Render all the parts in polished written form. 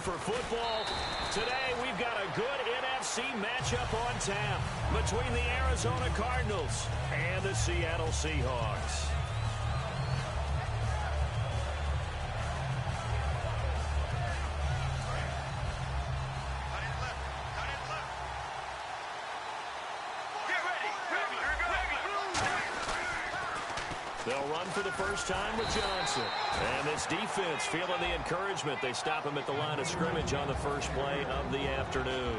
for football. Today, we've got a good NFC matchup on tap between the Arizona Cardinals and the Seattle Seahawks. They'll run for the first time with Johnson. And this defense feeling the encouragement. They stop him at the line of scrimmage on the first play of the afternoon.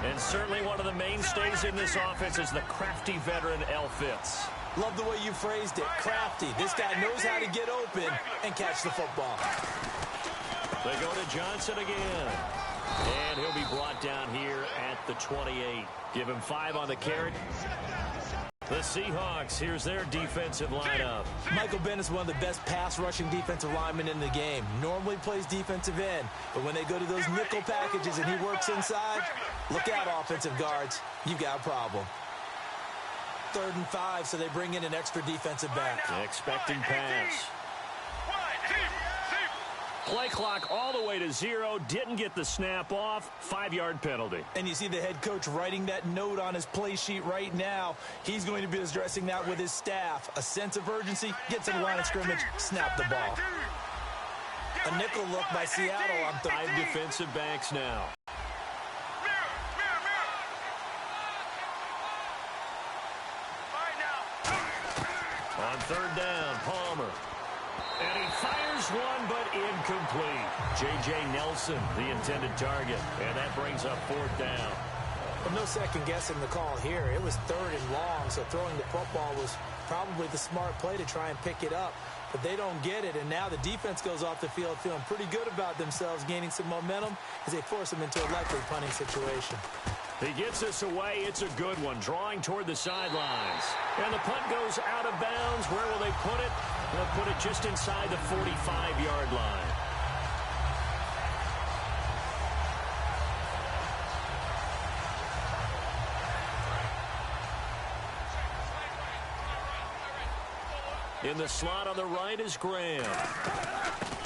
And certainly one of the mainstays in this offense is the crafty veteran L. Fitz. Love the way you phrased it. Crafty. This guy knows how to get open and catch the football. They go to Johnson again. And he'll be brought down here at the 28. Give him 5 on the carry. The Seahawks, here's their defensive lineup. Michael Bennett's one of the best pass-rushing defensive linemen in the game. Normally plays defensive end, but when they go to those nickel packages and he works inside, look out, offensive guards. You got a problem. 3rd and 5, so they bring in an extra defensive back. Expecting pass. Play clock all the way to 0. Didn't get the snap off. 5-yard penalty. And you see the head coach writing that note on his play sheet right now. He's going to be addressing that with his staff. A sense of urgency, get to the line of scrimmage, snap the ball. A nickel look by Seattle on 5 defensive backs now. On 3rd down, Palmer. And he fires one, but incomplete. J.J. Nelson, the intended target. And that brings up 4th down. Well, no second guessing the call here. It was 3rd and long, so throwing the football was probably the smart play to try and pick it up. But they don't get it, and now the defense goes off the field feeling pretty good about themselves, gaining some momentum as they force them into a likely punting situation. He gets this away. It's a good one, drawing toward the sidelines. And the punt goes out of bounds. Where will they put it? They'll put it just inside the 45-yard line. In the slot on the right is Graham.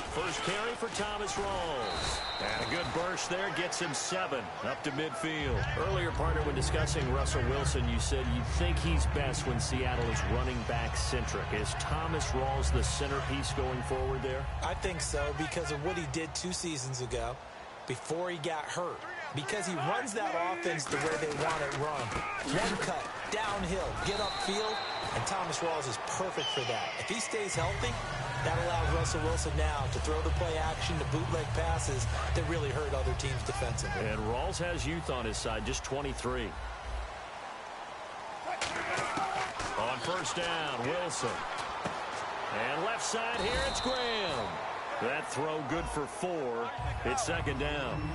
First carry for Thomas Rawls. And a good burst there gets him 7 up to midfield. Earlier, partner, when discussing Russell Wilson, you said you think he's best when Seattle is running back centric. Is Thomas Rawls the centerpiece going forward there? I think so because of what he did 2 seasons ago before he got hurt. Because he runs that offense the way they want it run. One cut, downhill, get upfield, and Thomas Rawls is perfect for that. If he stays healthy, that allows Russell Wilson now to throw the play action, to bootleg passes that really hurt other teams defensively. And Rawls has youth on his side, just 23. On 1st down, Wilson. And left side here, it's Graham. That throw good for 4. It's 2nd down.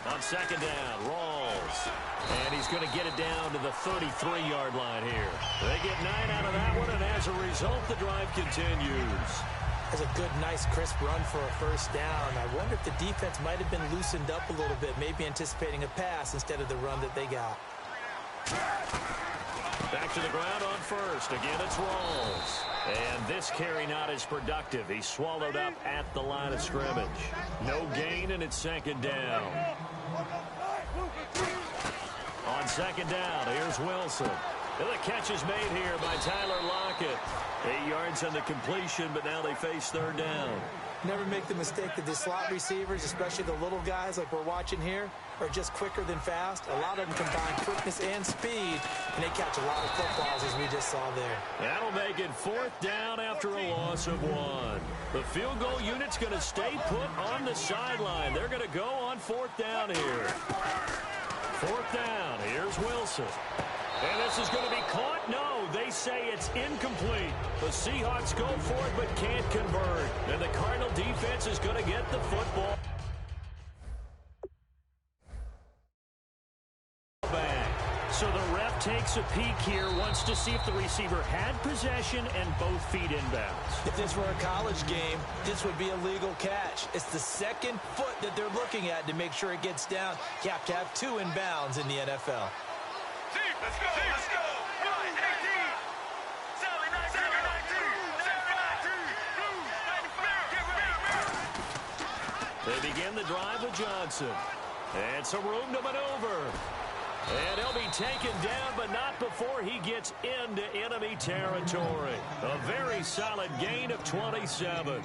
On 2nd down, Rawls. And he's going to get it down to the 33-yard line here. They get 9 out of that one, and as a result, the drive continues. That's a good, nice, crisp run for a 1st down. I wonder if the defense might have been loosened up a little bit, maybe anticipating a pass instead of the run that they got. Back to the ground on 1st. Again, it's Rawls. And this carry not as productive. He's swallowed up at the line of scrimmage. No gain, and it's 2nd down. On 2nd down, here's Wilson. And the catch is made here by Tyler Lockett. 8 yards on the completion, but now they face 3rd down. Never make the mistake that the slot receivers, especially the little guys like we're watching here, are just quicker than fast. A lot of them combine quickness and speed, and they catch a lot of footballs, as we just saw there. That'll make it 4th down after a loss of 1. The field goal unit's going to stay put on the sideline. They're going to go on 4th down here. 4th down. Here's Wilson. And this is going to be caught. No, they say it's incomplete. The Seahawks go for it but can't convert. And the Cardinal defense is going to get the football back. So the ref takes a peek here, wants to see if the receiver had possession and both feet inbounds. If this were a college game, this would be a legal catch. It's the 2nd foot that they're looking at to make sure it gets down. You have to have 2 inbounds in the NFL. Let's go, let's go. 1, 18. Sally They begin the drive with Johnson. And some room to maneuver. And he'll be taken down, but not before he gets into enemy territory. A very solid gain of 27.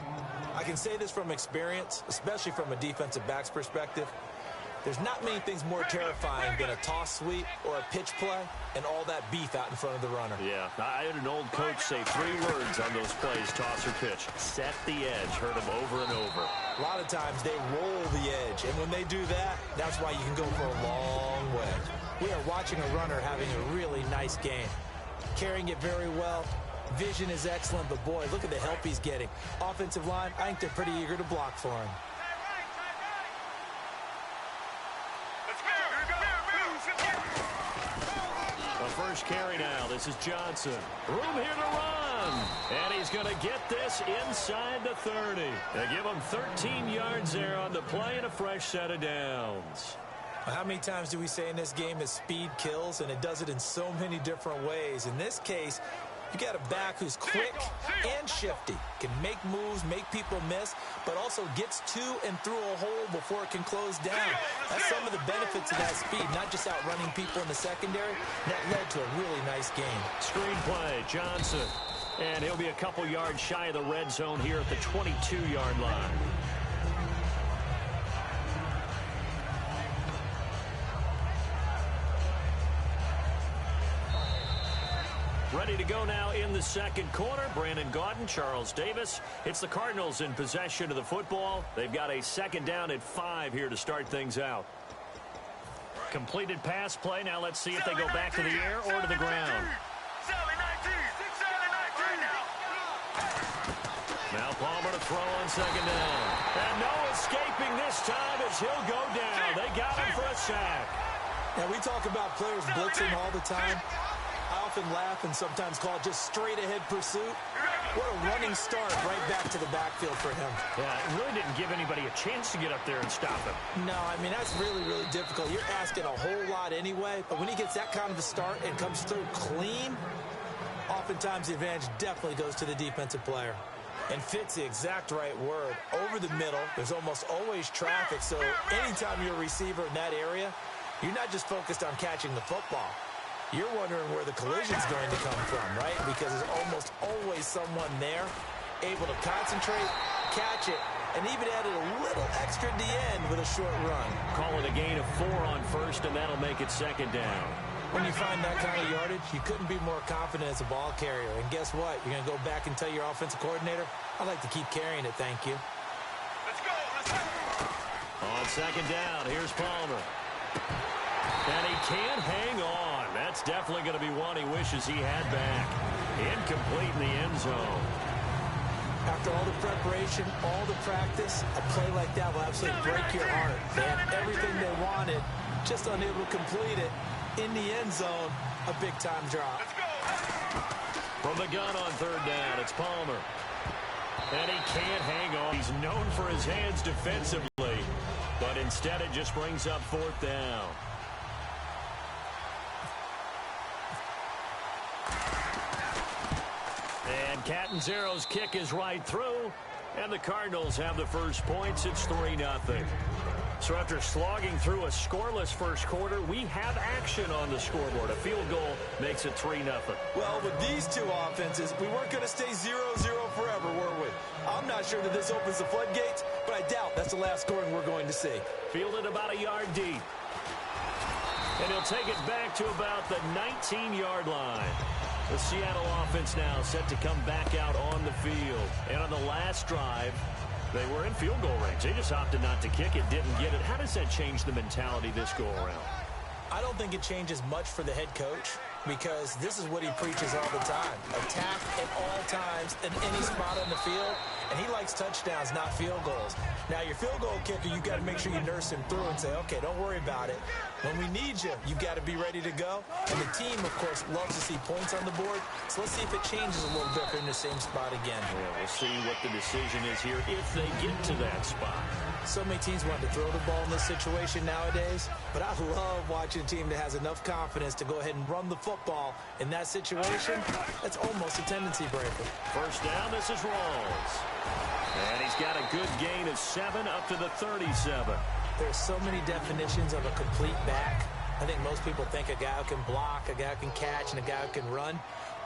I can say this from experience, especially from a defensive back's perspective. There's not many things more terrifying than a toss sweep or a pitch play and all that beef out in front of the runner. Yeah, I had an old coach say 3 words on those plays, toss or pitch. Set the edge. Heard him over and over. A lot of times they roll the edge, and when they do that, that's why you can go for a long way. We are watching a runner having a really nice game. Carrying it very well. Vision is excellent, but boy, look at the help he's getting. Offensive line, I think they're pretty eager to block for him. A first carry now. This is Johnson. Room here to run. And he's going to get this inside the 30. They give him 13 yards there on the play and a fresh set of downs. How many times do we say in this game that speed kills, and it does it in so many different ways? In this case, you got a back who's quick and shifty, can make moves, make people miss, but also gets to and through a hole before it can close down. That's some of the benefits of that speed, not just outrunning people in the secondary. That led to a really nice game. Screen play, Johnson. And he'll be a couple yards shy of the red zone here at the 22-yard line. Ready to go now in the second quarter. Brandon Gaudin, Charles Davis. It's the Cardinals in possession of the football. They've got a second down at 5 here to start things out. Completed pass play. Now let's see if they go back to the air or to the ground. Now Palmer to throw on second down. And no escaping this time as he'll go down. They got him for a sack. Now we talk about players blitzing all the time. I often laugh and sometimes call it just straight-ahead pursuit. What a running start right back to the backfield for him. Yeah, it really didn't give anybody a chance to get up there and stop him. No, I mean, that's really, really difficult. You're asking a whole lot anyway, but when he gets that kind of a start and comes through clean, oftentimes the advantage definitely goes to the defensive player. And fits the exact right word. Over the middle, there's almost always traffic, so anytime you're a receiver in that area, you're not just focused on catching the football. You're wondering where the collision's going to come from, right? Because there's almost always someone there able to concentrate, catch it, and even added a little extra at the end with a short run. Call it a gain of 4 on first, and that'll make it second down. When you find that kind of yardage, you couldn't be more confident as a ball carrier. And guess what? You're going to go back and tell your offensive coordinator, I'd like to keep carrying it, thank you. Let's go. On second down, here's Palmer. And he can't hang on. That's definitely going to be one he wishes he had back. Incomplete in the end zone. After all the preparation, all the practice, a play like that will absolutely break your heart. They had everything they wanted, just unable to complete it. In the end zone, a big-time drop. Let's go. From the gun on third down, it's Palmer. And he can't hang on. He's known for his hands defensively, but instead it just brings up fourth down. And Catanzaro's kick is right through, and the Cardinals have the first points. It's 3-0. So after slogging through a scoreless first quarter, we have action on the scoreboard. A field goal makes it 3-0. Well, with these two offenses, we weren't going to stay 0-0 forever, were we? I'm not sure that this opens the floodgates, but I doubt that's the last scoring we're going to see. Fielded about a yard deep. And he'll take it back to about the 19-yard line. The Seattle offense now set to come back out on the field. And on the last drive, they were in field goal range. They just opted not to kick it, didn't get it. How does that change the mentality this go-around? I don't think it changes much for the head coach because this is what he preaches all the time. Attack at all times in any spot on the field, and he likes touchdowns, not field goals. Now, your field goal kicker, you've got to make sure you nurse him through and say, okay, don't worry about it. When we need you, you've got to be ready to go. And the team, of course, loves to see points on the board. So let's see if it changes a little bit. They're in the same spot again. Yeah, we'll see what the decision is here if they get to that spot. So many teams want to throw the ball in this situation nowadays. But I love watching a team that has enough confidence to go ahead and run the football. In that situation, that's almost a tendency breaker. First down, this is Rawls. And he's got a good gain of 7 up to the 37. There's so many definitions of a complete back. I think most people think a guy who can block, a guy who can catch, and a guy who can run.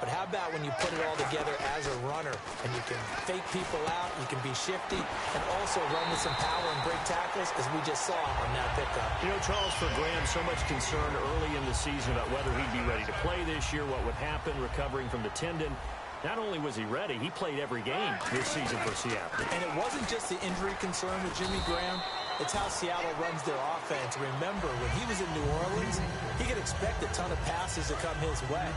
But how about when you put it all together as a runner and you can fake people out, you can be shifty, and also run with some power and break tackles, as we just saw on that pickup. You know, Charles, for Graham, so much concern early in the season about whether he'd be ready to play this year, what would happen recovering from the tendon. Not only was he ready, he played every game this season for Seattle. And it wasn't just the injury concern with Jimmy Graham. It's how Seattle runs their offense. Remember, when he was in New Orleans, he could expect a ton of passes to come his way.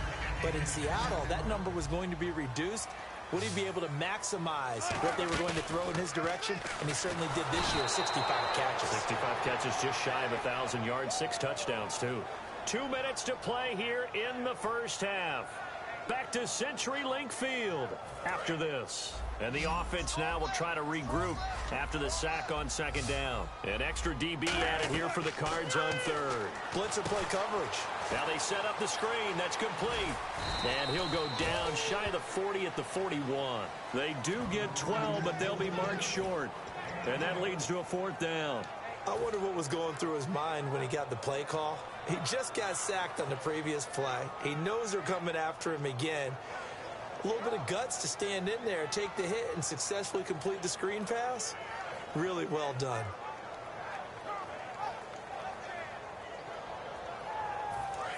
But in Seattle, that number was going to be reduced. Would he be able to maximize what they were going to throw in his direction? And he certainly did this year, 65 catches. 65 catches, just shy of 1,000 yards, 6 touchdowns, too. 2 minutes to play here in the first half. Back to CenturyLink Field after this. And the offense now will try to regroup after the sack on second down. An extra DB added here for the Cards on third. Blitzer play coverage. Now they set up the screen. That's complete. And he'll go down shy of the 40 at the 41. They do get 12, but they'll be marked short. And that leads to a fourth down. I wonder what was going through his mind when he got the play call. He just got sacked on the previous play. He knows they're coming after him again. A little bit of guts to stand in there, take the hit, and successfully complete the screen pass. Really well done.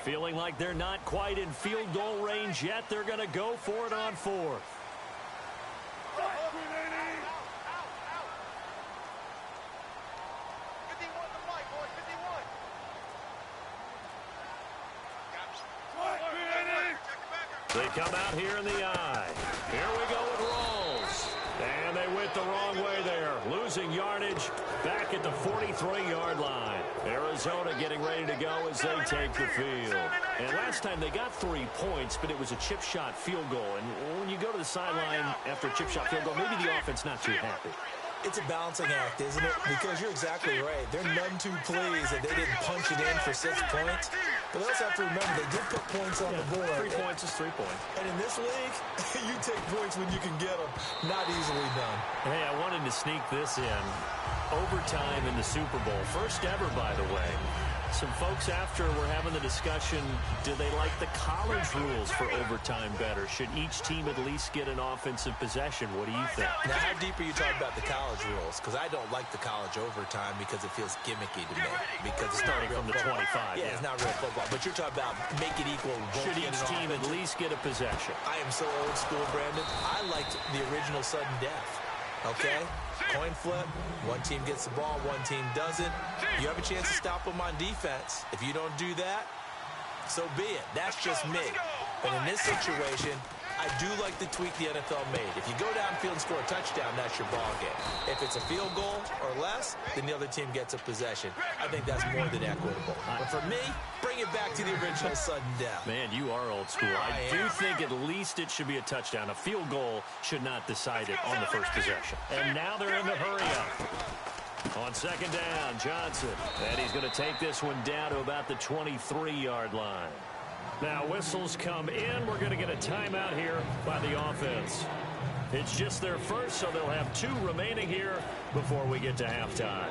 Feeling like they're not quite in field goal range yet. They're going to go for it on fourth. They come out here in the eye. Here we go with Rawls. And they went the wrong way there. Losing yardage back at the 43-yard line. Arizona getting ready to go as they take the field. And last time they got 3 points, but it was a chip shot field goal. And when you go to the sideline after a chip shot field goal, maybe the offense not too happy. It's a balancing act, isn't it? Because you're exactly right. They're none too pleased that they didn't punch it in for 6 points. But they also have to remember they did put points on the board. 3 points is 3 points. And in this league, you take points when you can get them. Not easily done. Hey, I wanted to sneak this in. Overtime in the Super Bowl. First ever, by the way. Some folks after were having the discussion, do they like the college rules for overtime better? Should each team at least get an offensive possession? What do you think? Now, how deep are you talking about the college rules? Because I don't like the college overtime because it feels gimmicky to me. Because it's starting from the 25. Yeah, it's not real football. But you're talking about make it equal. Should each team at least get a possession? I am so old school, Brandon. I liked the original sudden death. Okay? Coin flip. One team gets the ball, one team doesn't. You have a chance to stop them on defense. If you don't do that, so be it. That's just me. But in this situation, I do like the tweak the NFL made. If you go downfield and score a touchdown, that's your ball game. If it's a field goal or less, then the other team gets a possession. I think that's more than equitable. But for me, bring it back to the original sudden death. Man, you are old school. I do think at least it should be a touchdown. A field goal should not decide it on the first possession. And now they're in the hurry up. On second down, Johnson. And he's going to take this one down to about the 23-yard line. Now whistles come in. We're going to get a timeout here by the offense. It's just their first, so they'll have 2 remaining here before we get to halftime.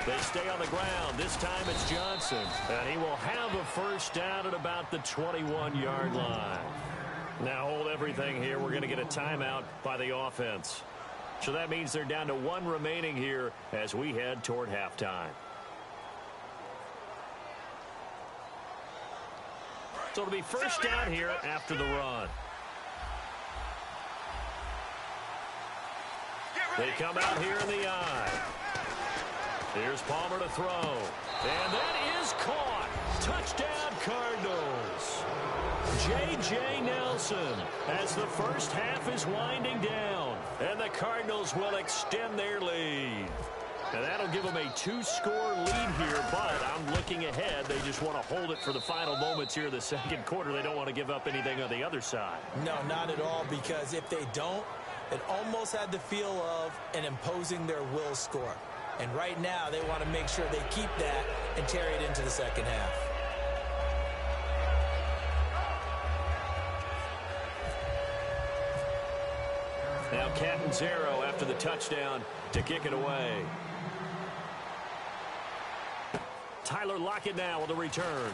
They stay on the ground. This time it's Johnson. And he will have a first down at about the 21-yard line. Now hold everything here. We're going to get a timeout by the offense. So that means they're down to 1 remaining here as we head toward halftime. So it'll be first down here after the run. They come out here in the eye. Here's Palmer to throw. And that is caught. Touchdown, Cardinals. J.J. Nelson as the first half is winding down. And the Cardinals will extend their lead. And that'll give them a 2-score lead here, but I'm looking ahead. They just want to hold it for the final moments here in the second quarter. They don't want to give up anything on the other side. No, not at all, because if they don't, it almost had the feel of an imposing their will score. And right now, they want to make sure they keep that and carry it into the second half. Now Catanzaro after the touchdown to kick it away. Tyler Lockett now with the return.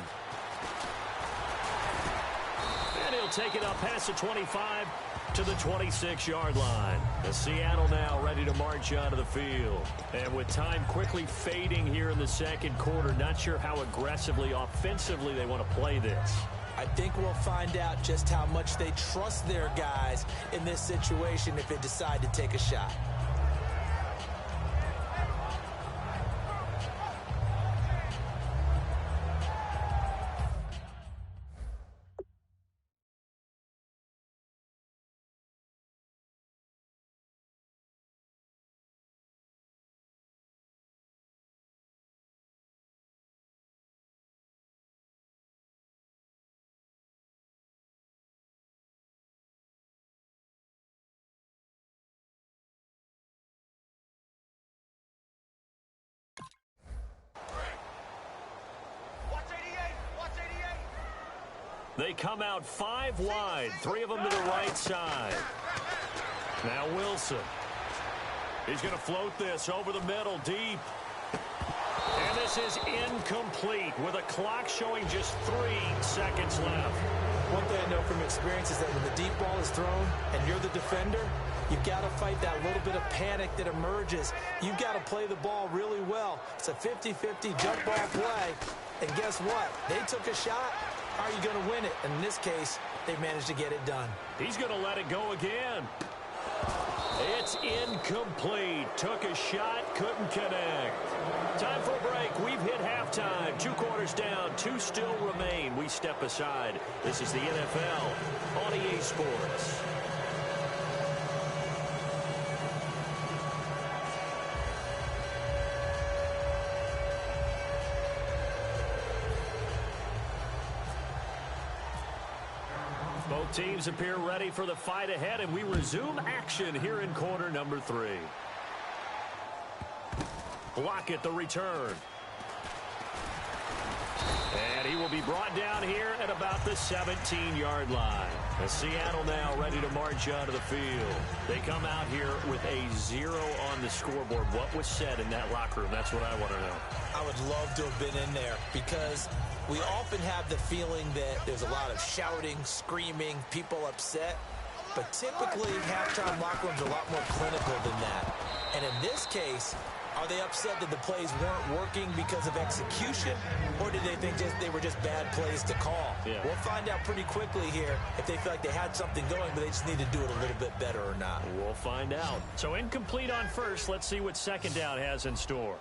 And he'll take it up past the 25 to the 26-yard line. The Seattle now ready to march onto the field. And with time quickly fading here in the second quarter, not sure how aggressively, offensively they want to play this. I think we'll find out just how much they trust their guys in this situation if they decide to take a shot. They come out 5 wide, 3 of them to the right side. Now Wilson. He's going to float this over the middle, deep. And this is incomplete with a clock showing just 3 seconds left. One thing I know from experience is that when the deep ball is thrown and you're the defender, you've got to fight that little bit of panic that emerges. You've got to play the ball really well. It's a 50-50 jump ball play. And guess what? They took a shot. How are you going to win it? And in this case, they managed to get it done. He's going to let it go again. It's incomplete. Took a shot, couldn't connect. Time for a break. We've hit halftime. 2 quarters down, 2 still remain. We step aside. This is the NFL on EA Sports. Both teams appear ready for the fight ahead, and we resume action here in quarter number 3. Lockett the return. And he will be brought down here at about the 17-yard line. The Seattle now ready to march onto the field. They come out here with a 0 on the scoreboard. What was said in that locker room? That's what I want to know. I would love to have been in there because we often have the feeling that there's a lot of shouting, screaming, people upset. But typically, halftime locker rooms are a lot more clinical than that. And in this case, are they upset that the plays weren't working because of execution, or did they think they were just bad plays to call? Yeah. We'll find out pretty quickly here if they feel like they had something going, but they just need to do it a little bit better or not. We'll find out. So incomplete on first. Let's see what second down has in store.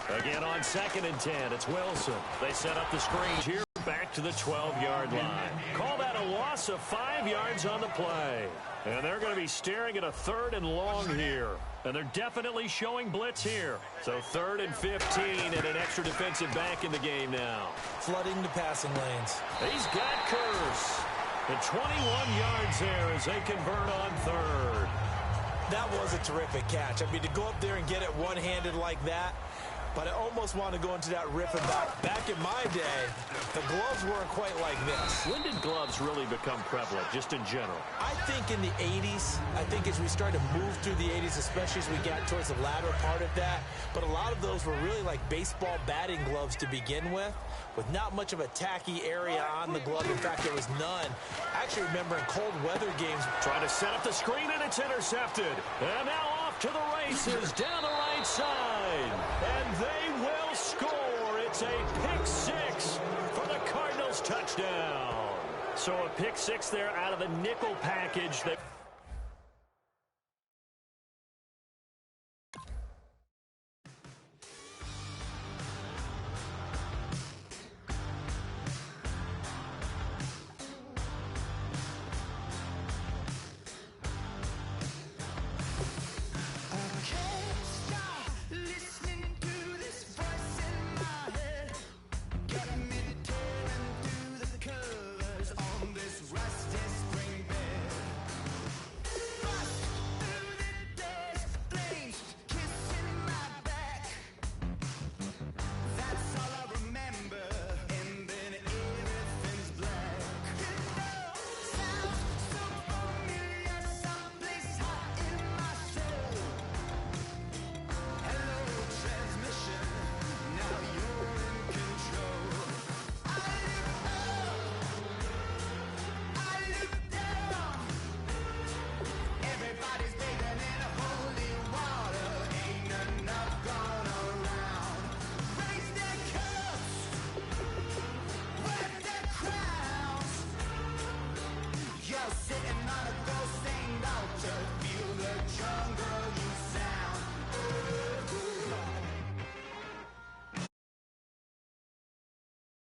Again on 2nd and 10, it's Wilson. They set up the screens here back to the 12-yard line. Call that a loss of 5 yards on the play. And they're going to be staring at a 3rd and long here. And they're definitely showing blitz here. So 3rd and 15 and an extra defensive back in the game now. Flooding the passing lanes. He's got Curse. And 21 yards there as they convert on 3rd. That was a terrific catch. I mean, to go up there and get it one-handed like that, but I almost want to go into that riff about back in my day, the gloves weren't quite like this. When did gloves really become prevalent, just in general? I think in the 80s. I think as we started to move through the 80s, especially as we got towards the latter part of that. But a lot of those were really like baseball batting gloves to begin with not much of a tacky area on the glove. In fact, there was none. I actually remember in cold weather games. Trying to set up the screen, and it's intercepted. And now off to the races down the right side. And they will score. It's a pick 6 for the Cardinals touchdown. So a pick 6 there out of the nickel package.